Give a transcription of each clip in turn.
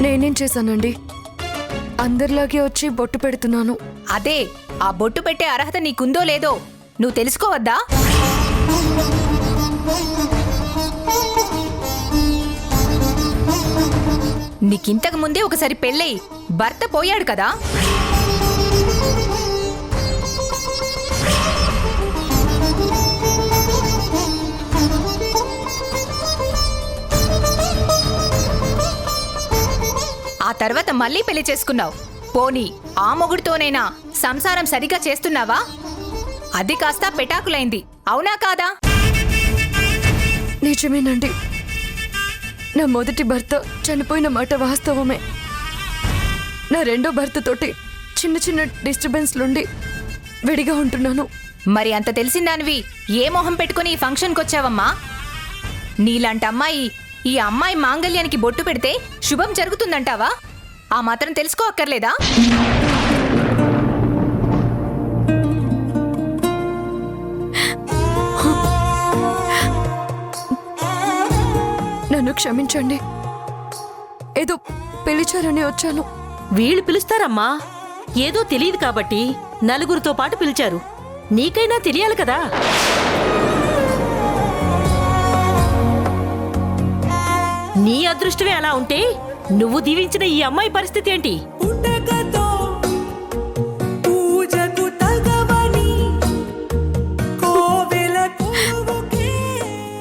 నేనేం చేశానండి? అందరిలాగే వచ్చి బొట్టు పెడుతున్నాను. అదే ఆ బొట్టు పెట్టే అర్హత నీకుందో లేదో నువ్వు తెలుసుకోవద్దా? నీకింతకు ముందే ఒకసారి పెళ్ళై భర్త పోయాడు కదా. ఆ తర్వాత మళ్ళీ పెళ్లి చేసుకున్నావు. పోనీ ఆ మొగుడితోనైనా సంసారం సరిగా చేస్తున్నావా? అది కాస్త పెటాకులైంది, అవునా కాదా? నిజమేనండి. నా మొదటి భర్త చనిపోయిన మాట వాస్తవమే. నా రెండో భర్తతోటి చిన్న చిన్న డిస్టర్బెన్స్లుండి విడిగా ఉంటున్నాను. మరి అంత తెలిసిందానివి ఏ మొహం పెట్టుకుని ఈ ఫంక్షన్కి వచ్చావమ్మా? నీలాంటి అమ్మాయి ఈ అమ్మాయి మాంగళ్యానికి బొట్టు పెడితే శుభం జరుగుతుందంటావా? ఆ మాత్రం తెలుసుకో అక్కర్లేదా? నన్ను క్షమించండి. ఏదో పిలిచారని వచ్చాను. వీళ్ళు పిలుస్తారమ్మా. ఏదో తెలియదు కాబట్టి నలుగురితో పాటు పిలిచారు. నీకైనా తెలియాలి కదా. నీ అదృష్టమే అలా ఉంటే నువ్వు దీవించిన ఈ అమ్మాయి పరిస్థితి ఏంటి?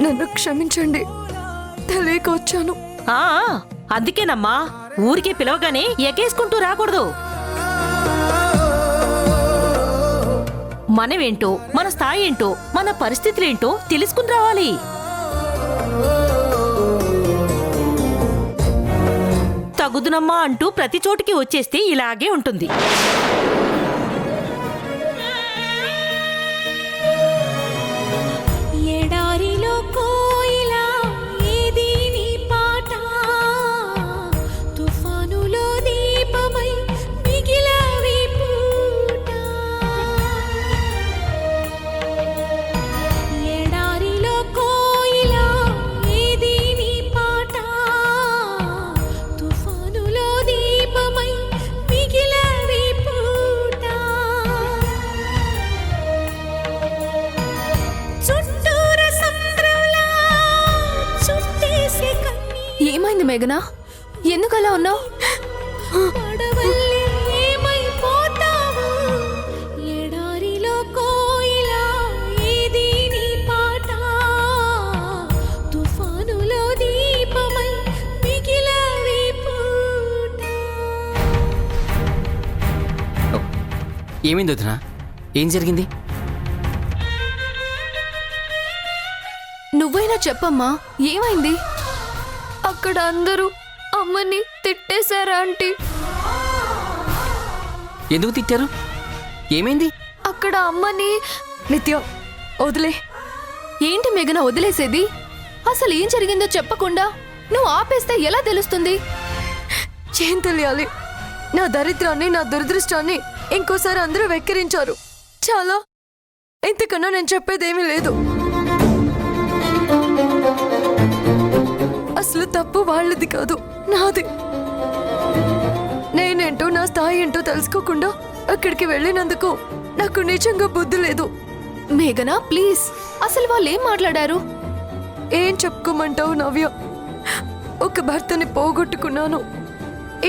నన్ను క్షమించండి, తెలియక వచ్చాను. ఆ అందుకేనమ్మా, ఊరికే పిలవగానే ఎగేసుకుంటూ రాకూడదు. మనమేంటో, మన స్థాయి ఏంటో, మన పరిస్థితులేంటో తెలుసుకుని రావాలి. తగుదునమ్మా అంటూ ప్రతి చోటికి వచ్చేస్తే ఇలాగే ఉంటుంది. ఏమైంది మేఘనా? ఎందుకలా ఉన్నావు? ఏమైంది వదినా? ఏం జరిగింది? నువ్వైనా చెప్పమ్మా, ఏమైంది? అక్కడ అందరూ అమ్మని తిట్టేశారా ఆంటీ? ఎందుకు తిట్టారు? ఏమైంది? అక్కడ అమ్మని నిత్యం వదిలే. ఏంటి మేఘన వదిలేసేది? అసలు ఏం జరిగిందో చెప్పకుండా నువ్వు ఆపేస్తే ఎలా తెలుస్తుంది? ఏం తెలియాలి? నా దరిద్రాన్ని, నా దురదృష్టాన్ని ఇంకోసారి అందరూ వెక్కిరించారు. చాలా, ఇంతకన్నా నేను చెప్పేదేమీ లేదు. అసలు తప్పు వాళ్ళది కాదు, నాది. నేనేంటో, నా స్థాయి ఏంటో తెలుసుకోకుండా అక్కడికి వెళ్ళినందుకు నాకు నిజంగా బుద్ధి లేదు. మేఘనా ప్లీజ్, అసలు వాళ్ళు ఏం మాట్లాడారు? ఏం చెప్పుకోమంటావు నవ్య? ఒక భర్తని పోగొట్టుకున్నాను,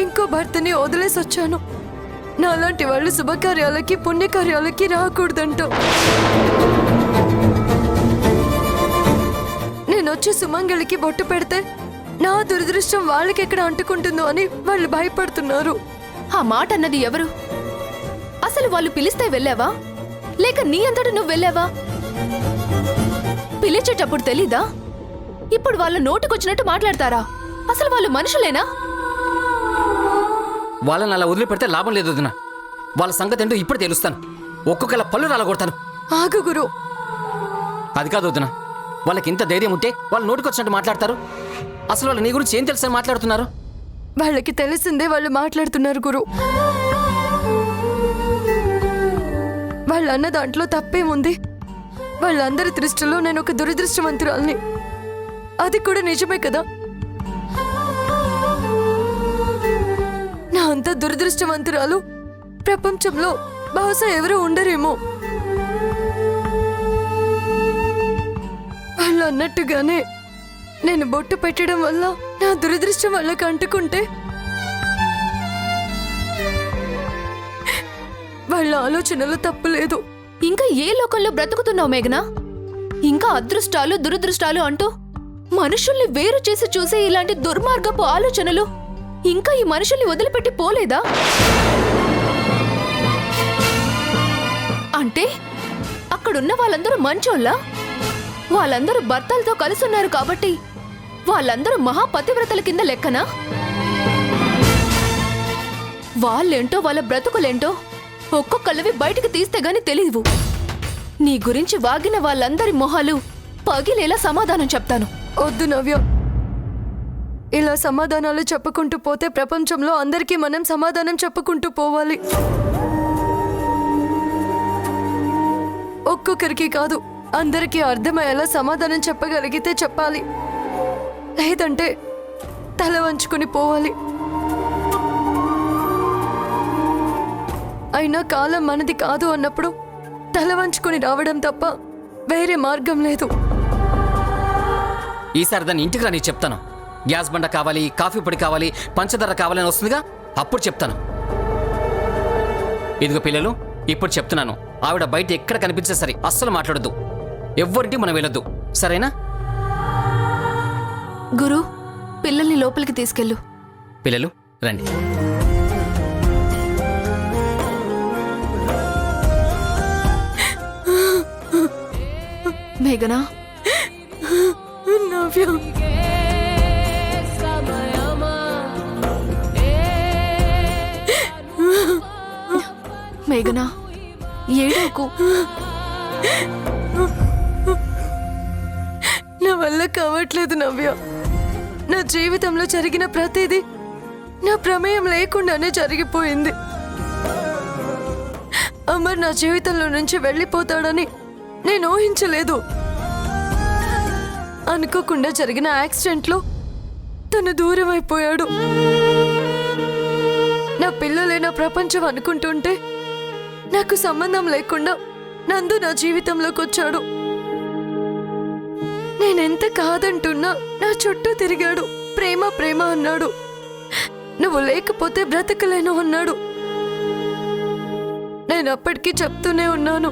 ఇంకో భర్తని వదిలేసొచ్చాను. నాలాంటి వాళ్ళు శుభకార్యాలకి, పుణ్యకార్యాలకి రాకూడదంటావు. నేనొచ్చి సుమంగళికి బొట్టు పెడితే నా దురదృష్టం వాళ్ళకెక్కడ అంటుకుంటుందో అని వాళ్ళు భయపడుతున్నారు. ఆ మాట అన్నది ఎవరు? అసలు వాళ్ళు పిలిస్తే వెళ్ళావా, లేక నీ అంతటా నువ్వు వెళ్ళావా? పిలిచేటప్పుడు తెలీదా? ఇప్పుడు వాళ్ళ నోటుకొచ్చినట్టు మాట్లాడతారా? అసలు వాళ్ళు మనుషులేనా? వాళ్ళని అలా వదిలిపెడితే లాభం లేదు వదినా. వాళ్ళ సంగతి ఏంటో ఇప్పుడు తెలుస్తాను. ఒక్కొక్కల పళ్ళు రాలగొడతాను. ఆగు గురు. అది కాదు వదినా, వాళ్ళకి ఇంత ధైర్యం ఉంటే వాళ్ళు నోటికొచ్చినట్టు మాట్లాడతారు. అసలు వాళ్ళు నీ గురించి ఏం తెలుసని మాట్లాడుతున్నారు? వాళ్ళకి తెలిసిందే వాళ్ళు మాట్లాడుతున్నారు గురు. వాళ్ళు అన్న దాంట్లో తప్పేముంది? వాళ్ళందరి దృష్టిలో నేను ఒక దురదృష్టవంతురాల్ని. అది కూడా నిజమే కదా. అంత దురదృష్టవంతురాలు ప్రపంచంలో బహుశా ఎవరు ఉండరేమో. వాళ్ళు అన్నట్టుగానే నేను బొట్టు పెట్టడం వల్ల నా దురదృష్టం వాళ్ళకి అంటుకుంటే వాళ్ళ ఆలోచనలో తప్పులేదు. ఇంకా ఏ లోకంలో బ్రతుకుతున్నావు మేఘనా? ఇంకా అదృష్టాలు దురదృష్టాలు అంటూ మనుషుల్ని వేరు చేసి చూసే ఇలాంటి దుర్మార్గపు ఆలోచనలు ఇంకా ఈ మనుషుల్ని వదిలిపెట్టి పోలేదా? అంటే అక్కడున్న వాళ్ళందరూ మంచోళ్ళా? వాళ్ళందరూ భర్తలతో కలిసున్నారు కాబట్టి వాళ్ళందరూ మహాపతివ్రతల కింద లెక్కనా? వాళ్ళేంటో వాళ్ళ బ్రతుకులేంటో ఒక్కొక్కళ్ళవి బయటికి తీస్తే గాని తెలీవు. నీ గురించి వాగిన వాళ్ళందరి మొహాలు పగిలేలా సమాధానం చెప్తాను. వద్దు నవ్య, ఇలా సమాధానాలు చెప్పుకుంటూ పోతే ప్రపంచంలో అందరికీ మనం సమాధానం చెప్పుకుంటూ పోవాలి. ఒక్కొక్కరికి కాదు, అందరికీ అర్థమయ్యేలా సమాధానం చెప్పగలిగితే చెప్పాలి, లేదంటే తల వంచుకుని పోవాలి. అయినా కాలం మనది కాదు అన్నప్పుడు తల వంచుకుని రావడం తప్ప వేరే మార్గం లేదు. ఈసారి దాన్ని ఇంటికి రాని చెప్తాను. గ్యాస్ బండ కావాలి, కాఫీ పొడి కావాలి, పంచదార కావాలని వస్తుందిగా, అప్పుడు చెప్తాను. ఇదిగో పిల్లలు, ఇప్పుడు చెప్తున్నాను, ఆవిడ బయట ఎక్కడ కనిపించే సరే అస్సలు మాట్లాడద్దు. ఎవ్వరింటి మనం వెళ్ళొద్దు, సరేనా? గురు, పిల్లల్ని లోపలికి తీసుకెళ్ళు. పిల్లలు రండి. మేఘనా, నవ్య, మేఘనా ఏడోకు. నా వల్ల కావట్లేదు నవ్య. నా జీవితంలో జరిగిన ప్రతిదీ నా ప్రమేయం లేకుండానే జరిగిపోయింది. అమర్ నా జీవితంలో నుంచి వెళ్ళిపోతాడని నేను ఊహించలేదు. అనుకోకుండా జరిగిన యాక్సిడెంట్లో తను దూరం అయిపోయాడు. నా పిల్లలే నా ప్రపంచం అనుకుంటుంటే నాకు సంబంధం లేకుండా నందు నా జీవితంలోకి వచ్చాడు. నేనెంత కాదంటున్నా నా చుట్టూ తిరిగాడు. ప్రేమ ప్రేమ అన్నాడు. నువ్వు లేకపోతే బ్రతకలేను అన్నాడు. నేను అప్పటికీ చెప్తూనే ఉన్నాను,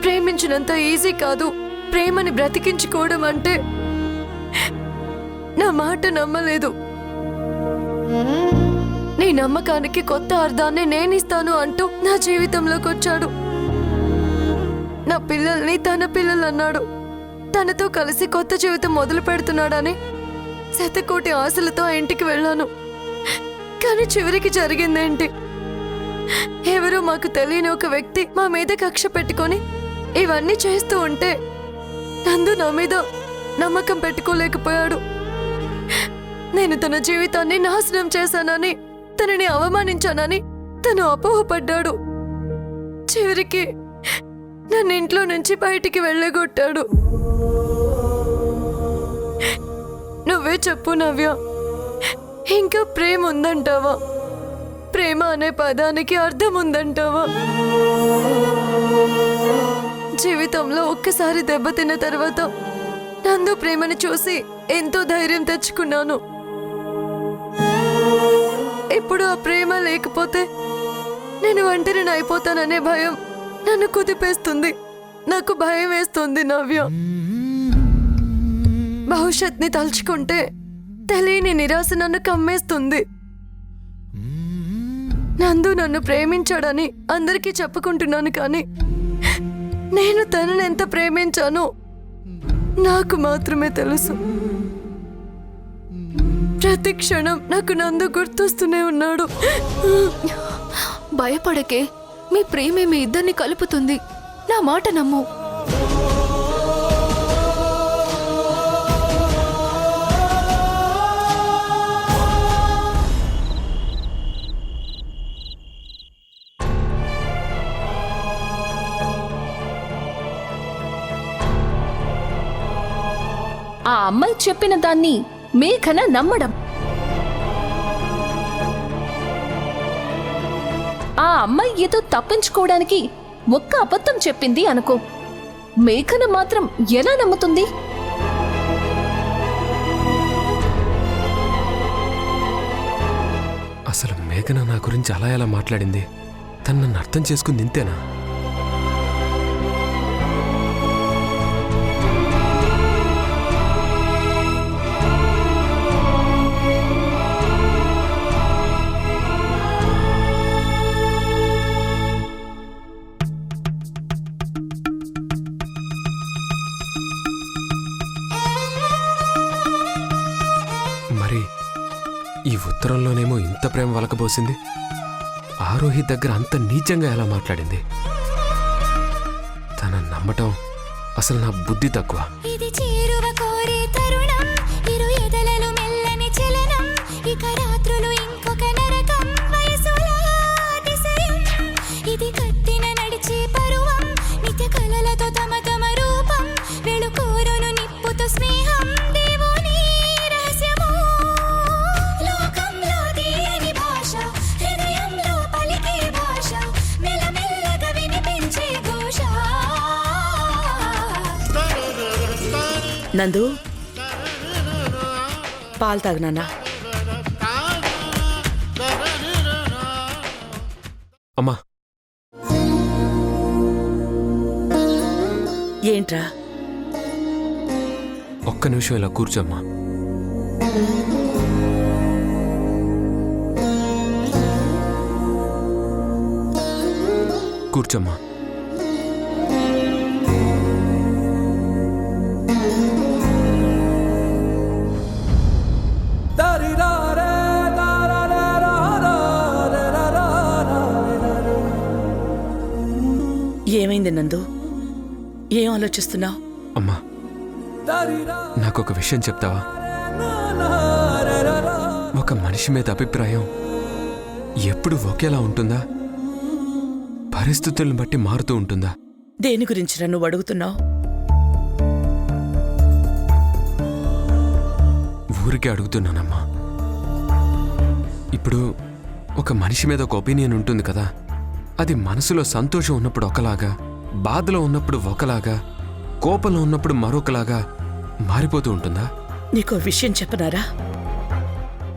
ప్రేమించినంత ఈజీ కాదు ప్రేమని బ్రతికించుకోవడం అంటే. నా మాట నమ్మలేదు. నీ నమ్మకానికి కొత్త అర్థాన్ని నేనిస్తాను అంటూ నా జీవితంలోకి వచ్చాడు. నా పిల్లల్ని తన పిల్లలు అన్నాడు. తనతో కలిసి కొత్త జీవితం మొదలు పెడుతున్నాడని శతకోటి ఆశలతో ఆ ఇంటికి వెళ్ళాను. కానీ చివరికి జరిగిందేంటి? ఎవరో మాకు తెలియని ఒక వ్యక్తి మా మీద కక్ష పెట్టుకొని ఇవన్నీ చేస్తూ ఉంటే నందు నా మీద నమ్మకం పెట్టుకోలేకపోయాడు. నేను తన జీవితాన్ని నాశనం చేశానని, తనని అవమానించానని తను అపోహపడ్డాడు. చివరికి నన్ను ఇంట్లో నుంచి బయటికి వెళ్ళగొట్టాడు. నువ్వే చెప్పు నవ్య, ఇంకా ప్రేమ ఉందంటావా? ప్రేమ అనే పదానికి అర్థం ఉందంటావా? జీవితంలో ఒక్కసారి దెబ్బతిన్న తర్వాత నందు ప్రేమని చూసి ఎంతో ధైర్యం తెచ్చుకున్నాను. ఇప్పుడు ఆ ప్రేమ లేకపోతే నేను ఒంటరిని అయిపోతాననే భయం నన్ను కుదిపేస్తుంది. నాకు భయం వేస్తుంది నవ్య. భవిష్యత్ని తలుచుకుంటే తెలియని నిరాశ నన్ను కమ్మేస్తుంది. నందు నన్ను ప్రేమించాడని అందరికీ చెప్పుకుంటున్నాను, కానీ నేను తనని ఎంత ప్రేమించానో నాకు మాత్రమే తెలుసు. ప్రతి క్షణం నాకు నందు గుర్తొస్తూనే ఉన్నాడు. భయపడకే, మీ ప్రేమే మీ ఇద్దరిని కలుపుతుంది. నా మాట నమ్ము. ఆ అమ్మాయి చెప్పిన దాన్ని మేఘన నమ్మడం. అమ్మాయి ఏదో తప్పించుకోవడానికి ఒక్క అబద్ధం చెప్పింది అనుకో, మేఘన మాత్రం ఎలా నమ్ముతుంది? అసలు మేఘన నా గురించి అలా ఎలా మాట్లాడింది? తను నన్ను అర్థం చేసుకుంది ఇంతేనా? మరి ఈ ఉత్తరంలోనేమో ఇంత ప్రేమ వలకబోసింది, ఆరోహి దగ్గర అంత నీచంగా ఎలా మాట్లాడింది? తన నమ్మటం అసలు నా బుద్ధి తక్కువ. ఇది చేరువ కోరే తరుణం, ఇరు ఎదలలో మెల్లని చలనం, ఇక రాత్రులు ఇంకొక నరకం, వయసుల అతిశయం, ఇది కట్టిన నడిచే పరువం, నిత్య కలలతో తమ తమ రూపం, వెళుకోరును నిప్పుతో స్నేహం, దేవుని రహస్యము, లోకంలో తీయని భాష, హృదయంలో పలికే భాష, మెల్లమెల్లగా వినిపించే ఘోష. నందు, పాలు తాగు నాన్నా. అమ్మా, ఏంట్రా? ఒక్క నిమిషం ఇలా కూర్చోమ్మా. కూర్చోమ్మా. ఏమైంది నందు? ఏం ఆలోచిస్తున్నావు? అమ్మా, నాకొక విషయం చెప్తావా? ఒక మనిషి మీద అభిప్రాయం ఎప్పుడు ఒకేలా ఉంటుందా? పరిస్థితులను బట్టి మారుతూ ఉంటుందా? దేని గురించి నన్ను అడుగుతున్నావు? ఊరికే అడుగుతున్నానమ్మా. ఇప్పుడు ఒక మనిషి మీద ఒక ఒపీనియన్ ఉంటుంది కదా, అది మనసులో సంతోషం ఉన్నప్పుడు ఒకలాగా, బాధలో ఉన్నప్పుడు ఒకలాగా, కోపంలో ఉన్నప్పుడు మరొకలాగా మారిపోతూ ఉంటుందా? నీకో విషయం చెప్పనారా?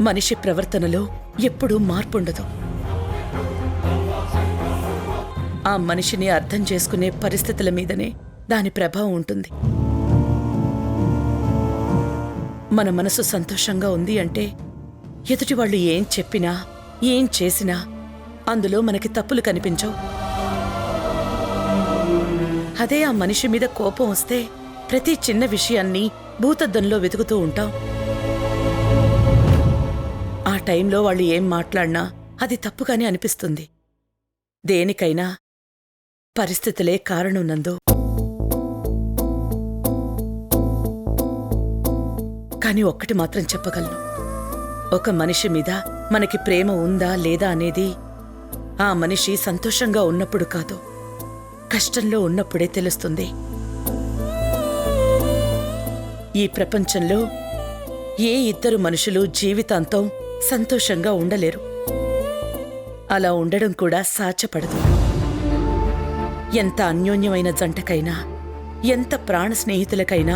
మనిషి ప్రవర్తనలో ఎప్పుడూ మార్పుండదు. ఆ మనిషిని అర్థం చేసుకునే పరిస్థితుల మీదనే దాని ప్రభావం ఉంటుంది. మన మనసు సంతోషంగా ఉంది అంటే ఎదుటి వాళ్ళు ఏం చెప్పినా ఏం చేసినా అందులో మనకి తప్పులు కనిపించవు. అదే ఆ మనిషి మీద కోపం వస్తే ప్రతి చిన్న విషయాన్ని భూతద్దంలో వెతుకుతూ ఉంటాం. ఆ టైంలో వాళ్ళు ఏం మాట్లాడినా అది తప్పుగానే అనిపిస్తుంది. దేనికైనా పరిస్థితులే కారణం నందు. కాని ఒక్కటి మాత్రం చెప్పగలను, ఒక మనిషి మీద మనకి ప్రేమ ఉందా లేదా అనేది ఆ మనిషి సంతోషంగా ఉన్నప్పుడు కాదు, కష్టంలో ఉన్నప్పుడే తెలుస్తుంది. ఈ ప్రపంచంలో ఏ ఇద్దరు మనుషులు జీవితాంతం సంతోషంగా ఉండలేరు. అలా ఉండడం కూడా సాధ్యపడదు. ఎంత అన్యోన్యమైన జంటకైనా, ఎంత ప్రాణ స్నేహితులకైనా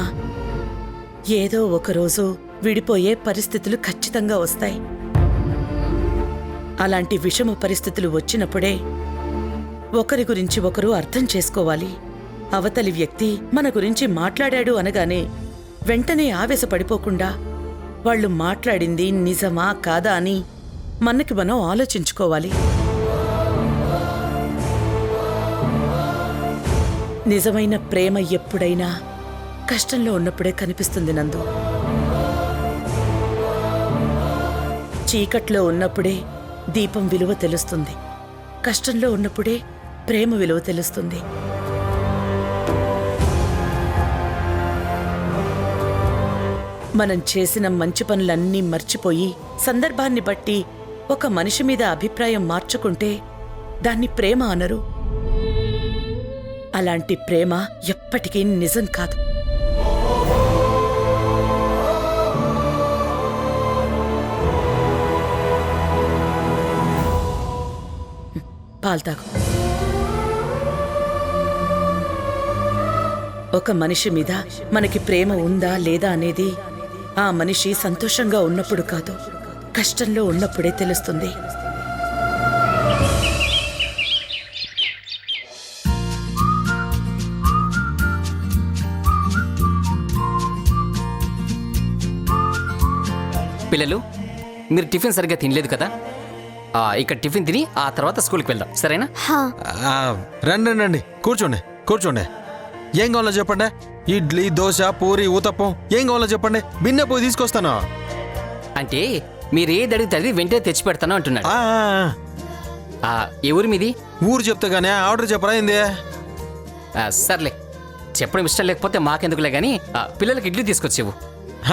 ఏదో ఒకరోజు విడిపోయే పరిస్థితులు ఖచ్చితంగా వస్తాయి. అలాంటి విషమ పరిస్థితులు వచ్చినప్పుడే ఒకరి గురించి ఒకరు అర్థం చేసుకోవాలి. అవతలి వ్యక్తి మన గురించి మాట్లాడాడు అనగానే వెంటనే ఆవేశపడిపోకుండా వాళ్ళు మాట్లాడింది నిజమా కాదా అని మనకి మనం ఆలోచించుకోవాలి. నిజమైన ప్రేమ ఎప్పుడైనా కష్టంలో ఉన్నప్పుడే కనిపిస్తుంది నందు. చీకట్లో ఉన్నప్పుడే దీపం విలువ తెలుస్తుంది, కష్టంలో ఉన్నప్పుడే ప్రేమ విలువ తెలుస్తుంది. మనం చేసిన మంచి పనులన్నీ మర్చిపోయి సందర్భాన్ని బట్టి ఒక మనిషి మీద అభిప్రాయం మార్చుకుంటే దాన్ని ప్రేమ అనరు. అలాంటి ప్రేమ ఎప్పటికీ నిజం కాదు. పాలు తాగు. ఒక మనిషి మీద మనకి ప్రేమ ఉందా లేదా అనేది ఆ మనిషి సంతోషంగా ఉన్నప్పుడు కాదు, కష్టంలో ఉన్నప్పుడే తెలుస్తుంది. పిల్లలు, మీరు టిఫిన్ సరిగ్గా తినలేదు కదా, ఇక్కడ టిఫిన్ తిని ఆ తర్వాత స్కూల్కి వెళ్దాం, సరేనా? రండి రండి, కూర్చోండి కూర్చోండి. ఏం కావాలో చెప్పండి. ఇడ్లీ, దోశ, పూరి, ఊతప్పం ఏం కావాలో చెప్పండి, బిన్నె పోయి తీసుకొస్తాను. అంటే మీరు ఏది అడిగితే అది వెంటనే తెచ్చి పెడతాను అంటున్నాడు. ఆ, ఆ, ఏ ఊరి మీది? ఊరు చెప్తే గానీ ఆర్డర్ చెప్పరా ఏంది? సర్లే, చెప్పడం ఇష్టం లేకపోతే మాకెందుకులే కానీ పిల్లలకి ఇడ్లీ తీసుకొచ్చేవు.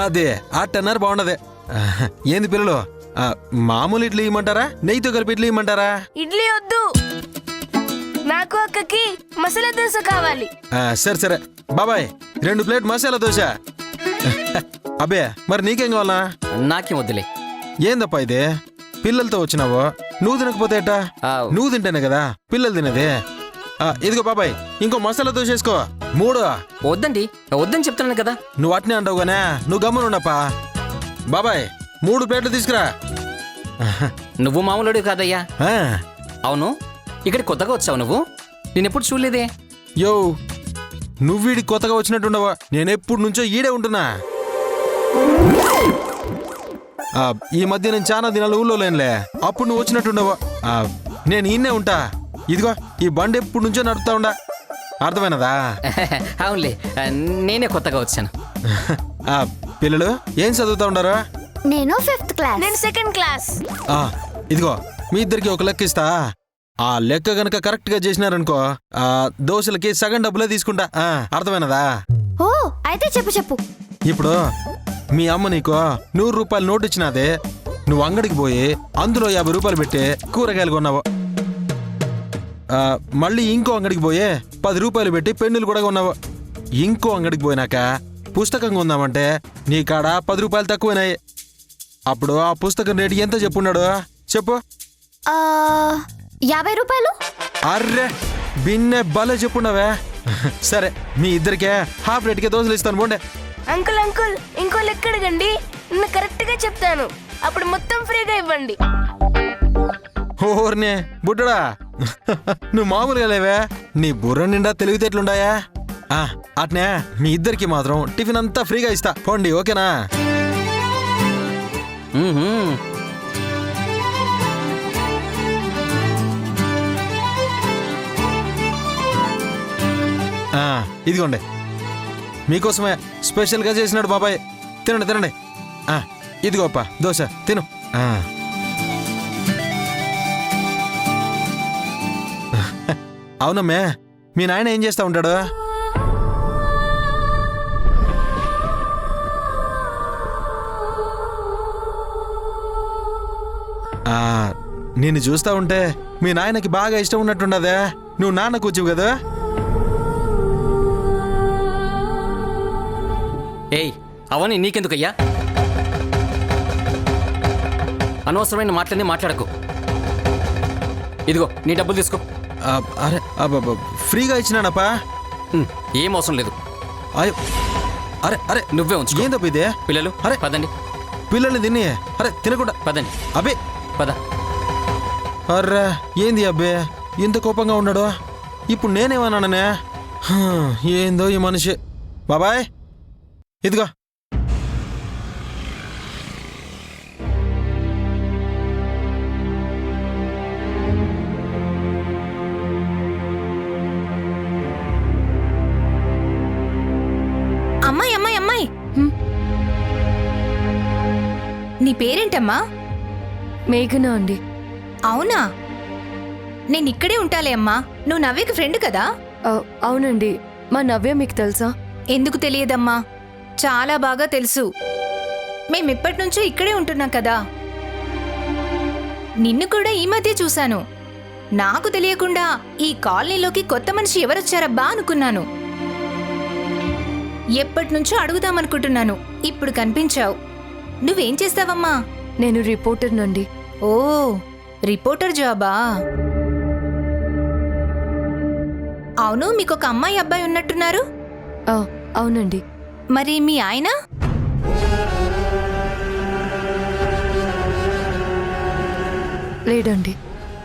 అదే అట్టన్నారు బాగుండదే. ఏంది పిల్లలు, మామూలు ఇడ్లీ ఇమ్మంటారా, నెయ్యితో కలిపి ఇడ్లీ ఇమ్మంటారా? ఇడ్లీ వద్దు, నాకు అక్కకి మసాలా దోశ కావాలి. సరే సరే బాబాయ్, 2 ప్లేట్ మసాలా దోశ. అబ్బే మరి నీకేం కావాలా? నాకేం వద్దులే. ఏందప్పా ఇది, పిల్లలతో వచ్చినావు, నువ్వు తినకపోతే ఎట్టా? నువ్వు తింటేనే కదా పిల్లలు తినేది. ఇదిగో బాబాయ్, ఇంకో మసాలా దోశ వేసుకో, 3. వద్దండి, వద్దని చెప్తున్నాను కదా. నువ్వు అట్నే అంటావు గానే, నువ్వు గమ్మునుండప్పా. బాబాయ్ 3 ప్లేట్లు తీసుకురా. నువ్వు మామూలుడు కాదయ్యా. ఆ, అవును, ఇక్కడ కొత్తగా వచ్చావు నువ్వు, నేనెప్పుడు చూడలేదే. యో, నువ్వీడి కొత్తగా వచ్చినట్టుండవా, నేనెప్పుడు నుంచో ఈడే ఉంటున్నా. ఈ మధ్య నేను చాలా దినాలు ఊళ్ళో లేనులే, అప్పుడు నువ్వు వచ్చినట్టుండవా. నేను ఈయనే ఉంటా. ఇదిగో ఈ బండి ఎప్పుడు నుంచో నడుపుతా ఉండా, అర్థమైనదా? అవునులే, నేనే కొత్తగా వచ్చాను. పిల్లలు ఏం చదువుతా ఉండారు? నేను 5th క్లాస్. నేను 2nd క్లాస్. ఇదిగో మీ ఇద్దరికి ఒక లెక్క ఇస్తా, ఆ లెక్క గనక కరెక్ట్ గా చేసినారనుకో, దోశలకి సగం డబ్బులే తీసుకుంటా, అర్థమైనదా? ఓ అయితే చెప్పు చెప్పు. ఇప్పుడు మీ అమ్మ నీకు 100 రూపాయల నోటు ఇచ్చినాదే, నువ్వు అంగడికి పోయి అందులో 50 రూపాయలు పెట్టి కూరగాయలు కొన్నావు. మళ్ళీ ఇంకో అంగడికి పోయి 10 రూపాయలు పెట్టి పెన్నులు కూడా కొన్నావు. ఇంకో అంగడికి పోయినాక పుస్తకం కొందామంటే నీ కాడ 10 రూపాయలు తక్కువైనాయి. అప్పుడు ఆ పుస్తకం రేటు ఎంత చెప్పున్నాడు చెప్పు? 50 రూపాయలు. అర్రే బిన్నె భలే చెప్పున్నావే. సరే మీ ఇద్దరికే హాఫ్ రేట్కే దోశలు ఇస్తాను పోండే. అంకుల్ అంకుల్, ఇంకో లెక్క అడగండి, నేను కరెక్ట్ గా చెప్తాను, అప్పుడు మొత్తం ఫ్రీగా ఇవ్వండి. ఓర్నే బుడ్డడా, నువ్వు మామూలుగా లేవే, నీ బుర్ర నిండా తెలివితేటలుండాయా? అట్నే మీ ఇద్దరికి మాత్రం టిఫిన్ అంతా ఫ్రీగా ఇస్తా పోండి, ఓకేనా? ఇదిగోండి మీకోసమే స్పెషల్గా చేసినాడు బాబాయ్, తినండి తినండి. ఇదిగోప్ప దోశ తిను. అవునమ్మే, మీ నాయన ఏం చేస్తా ఉంటాడు? నిన్ను చూస్తా ఉంటే మీ నాయనకి బాగా ఇష్టం ఉన్నట్టుండదే, నువ్వు నాన్న కూర్చువు కదా. ఏయ్, అవన్నీ నీకెందుకయ్యా? అనవసరమైన మాటలన్నీ మాట్లాడకు. ఇదిగో నీ డబ్బులు తీసుకో. అరే ఫ్రీగా ఇచ్చినానప్పా. ఏం అవసరం లేదు. అరే అరే నువ్వే ఉంచు. ఏం తప్పు ఇదే? పిల్లలు అరే పదండి. పిల్లల్ని తిని అరే తినకుండా పదండి. అబ్బే పద. అర్రా ఏంది అబ్బే ఇంత కోపంగా ఉన్నాడు? ఇప్పుడు నేనేమన్నాననే? ఏందో ఈ మనిషి. బాబాయ్ ఇదిగో. అమ్మాయి అమ్మాయి అమ్మాయి, నీ పేరేంటమ్మా? మేఘనా అండి. అవునా, నేను ఇక్కడే ఉంటాలే అమ్మా. నువ్వు నవ్యకి ఫ్రెండ్ కదా? అవునండి. మా నవ్య మీకు తెలుసా? ఎందుకు తెలియదమ్మా, చాలా బాగా తెలుసు. మేమిప్పటి నుంచో ఇక్కడే ఉంటున్నాం కదా. నిన్ను కూడా ఈ మధ్య చూశాను. నాకు తెలియకుండా ఈ కాలనీలోకి కొత్త మనిషి ఎవరొచ్చారబ్బా అనుకున్నాను. ఎప్పటి నుంచో అడుగుదామనుకుంటున్నాను, ఇప్పుడు కనిపించావు. నువ్వేం చేస్తావమ్మా? నేను రిపోర్టర్ నండి. ఓ, రిపోర్టర్ జాబా? అవును మీకు ఒక అమ్మాయి అబ్బాయి ఉన్నట్టున్నారు. ఆ, అవునండి. మరి మీ ఆయన? లేడండి.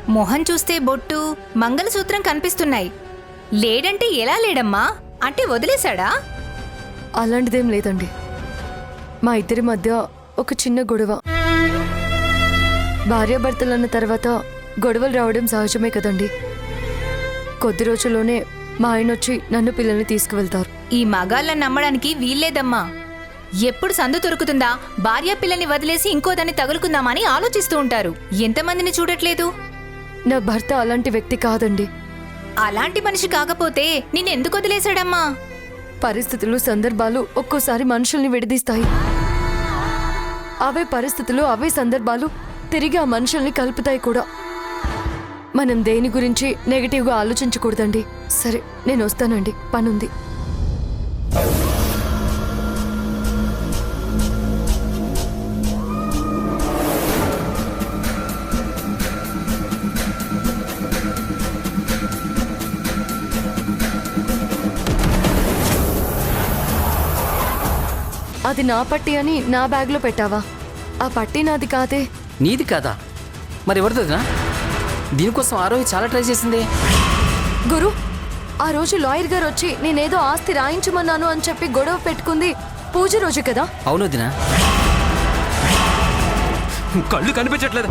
మొహం చూస్తే బొట్టు మంగళసూత్రం కనిపిస్తున్నాయి. లేడంటే ఎలా లేడమ్మా? అంటే వదిలేశాడా? అలాంటిదేం లేదండి. మా ఇద్దరి మధ్య ఒక చిన్న గొడవ. భార్యాభర్తలన్న తర్వాత గొడవలు రావడం సహజమే కదండి. కొద్ది రోజుల్లోనే మా ఆయన వచ్చి నన్ను పిల్లల్ని తీసుకువెళ్తారు. ఈ మగాళ్ళని నమ్మడానికి వీల్లేదమ్మా. ఎప్పుడు సందు దొరుకుతుందా భార్య పిల్లని వదిలేసి ఇంకోదాన్ని తగులుకుందామని ఆలోచిస్తూ ఉంటారు. ఎంతమందిని చూడట్లేదు? నా భర్త అలాంటి వ్యక్తి కాదండి. అలాంటి మనిషి కాకపోతే నిన్నెందుకు వదిలేశాడమ్మా? పరిస్థితులు, సందర్భాలు ఒక్కోసారి మనుషుల్ని విడదీస్తాయి. అవే పరిస్థితులు, అవే సందర్భాలు తిరిగి ఆ మనుషుల్ని కలుపుతాయి కూడా. మనం దేని గురించి నెగటివ్గా ఆలోచించకూడదండి. సరే, నేను వస్తానండి, పనుంది. అది నా పట్టి అని నా బ్యాగ్లో పెట్టావా? ఆ పట్టి నాది కాదే. నీది కాదా? మరి ఎవరిది వదినా? దీనికోసం ఆరోహి చాలా ట్రై చేసింది. గురు, ఆ రోజు లాయర్ గారు వచ్చి నేనేదో ఆస్తి రాయించమన్నాను అని చెప్పి గొడవ పెట్టుకుంది పూజ రోజు కదా? అవును వదినా. కళ్ళు కనిపించట్లేదు.